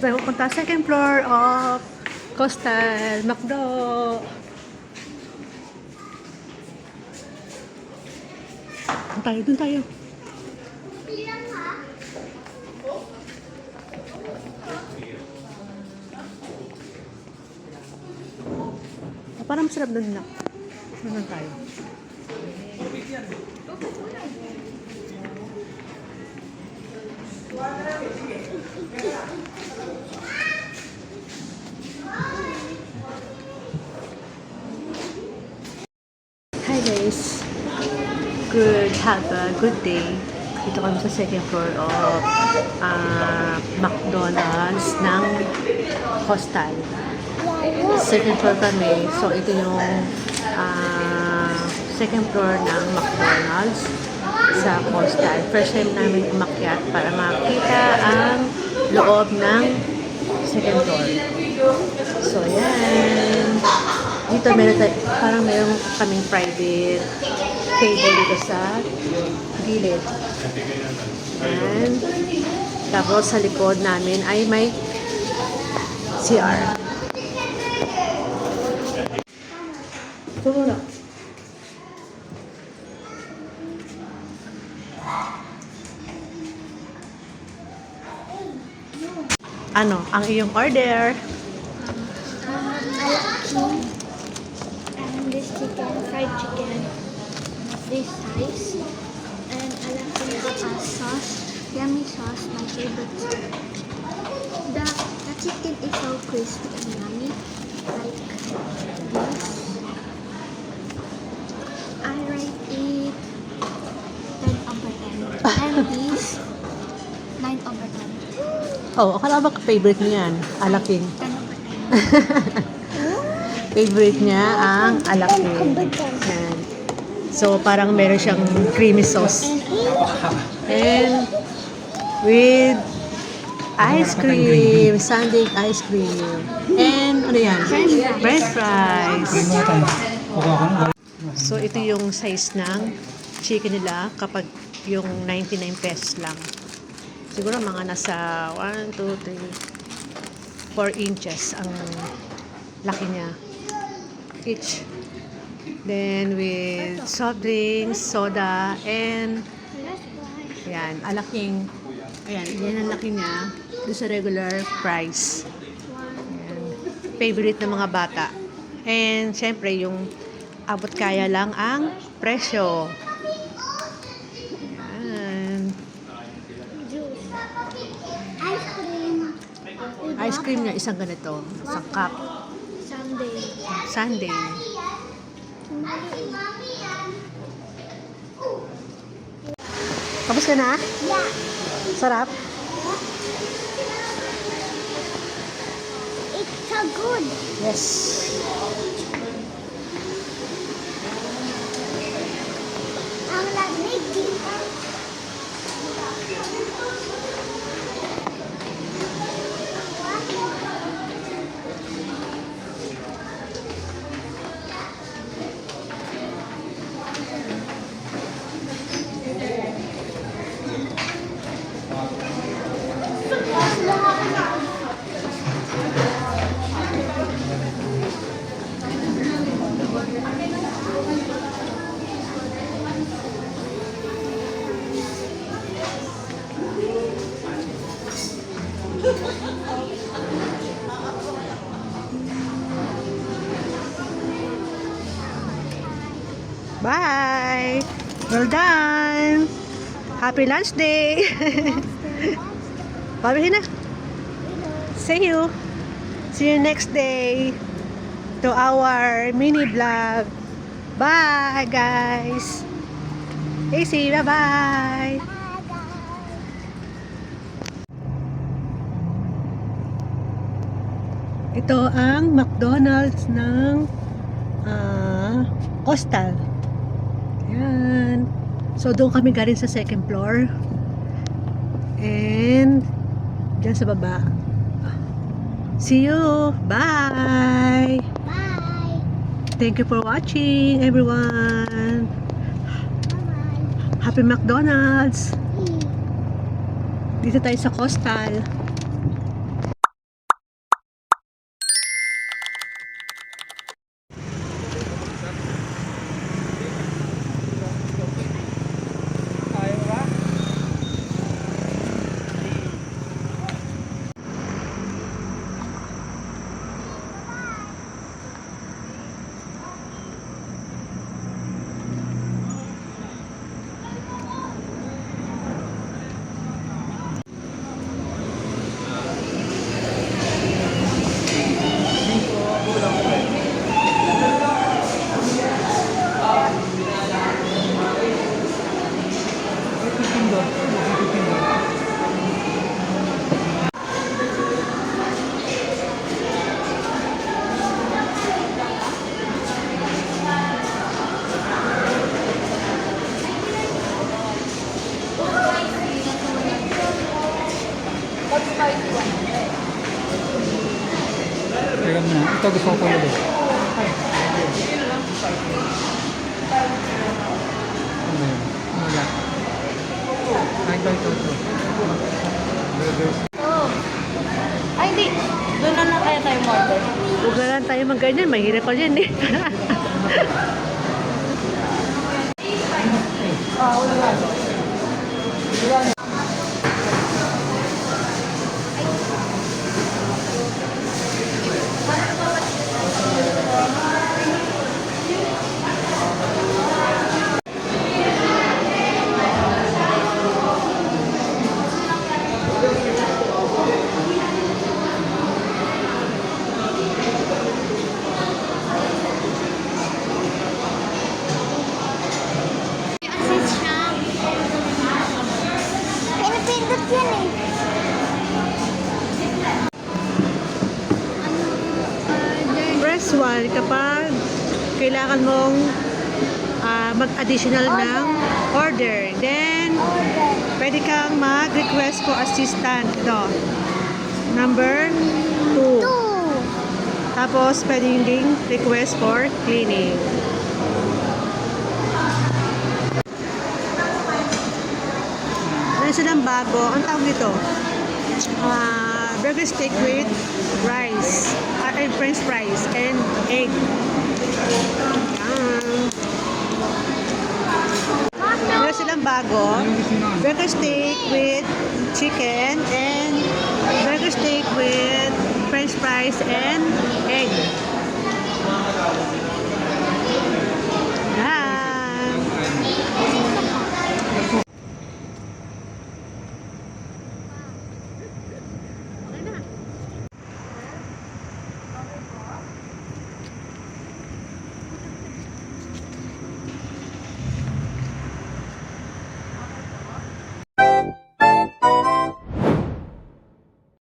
tayo pupunta sa second floor of Coastal McDo. Doon tayo. Parang masarap doon na. Doon tayo. Hi guys. Have a good day. Dito kami sa second floor of McDonald's ng Coastal. Second floor kami. So, ito yung second floor ng McDonald's sa Coastal. First time namin umakyat para makita ang loob ng second floor. So, yan. Dito parang meron kaming private table dito sa gilid. And tapos sa likod namin ay may CR. Ito ano ang iyong order? And this chicken, fried chicken, this size, and I like the sauce, yummy sauce, my favorite. The chicken is so crispy and yummy, like this. I rate it 10 over 10, and this 9 over 10. Oh, akala ba favorite niya yan? Alaking. 10 over 10. Favorite niya ang alaking. Yan. So, parang meron siyang creamy sauce. And with ice cream. Sundae ice cream. And ano yan? French fries. So, ito yung size ng chicken nila kapag yung 99 pesos lang. Siguro mga nasa 1, 2, 3, 4 inches ang laki niya. Each. Then with soft drinks, soda, and yan, alaking, ayan, yan ang laki niya doon sa regular price. Ayan. Favorite ng mga bata. And syempre yung abot kaya lang ang presyo. Ayan. Ice cream niya isang ganito, isang cup. Sundae. Tapos ka na? Yeah. Sarap? It's so good. Yes. Ang lamig dito. Bye! Well done! Happy lunch day! Bye na. See you! See you next day to our mini vlog. Bye guys! Casey, bye-bye! Ito ang McDonald's ng Coastal. Ayan. So, doon kami galing sa second floor. And, dyan sa baba. See you! Bye! Bye. Thank you for watching, everyone! Bye-bye. Happy McDonald's! Dito tayo sa Coastal. Order mo na. Ito gusto ko pala doon. Ano yun? Ano yan? Ay, ito. Burgers. Oh. Ay, hindi. Doon na lang kaya tayo order. Huwag na lang tayo mag-ganyan. Mahirap pa dyan eh. Access siya. Pinipindot yan eh. Press 1 kapag kailangan mong mag-additional ng order. Then, Order. pwede kang mag-request for assistant. Ito. Number 2. 2. Tapos, pwede ding request for cleaning. Ano silang bago? Ang tawag nito? Burger steak with rice. And french fries and egg. Yan. Meron silang bago. Burger steak with chicken and burger steak with french fries and egg.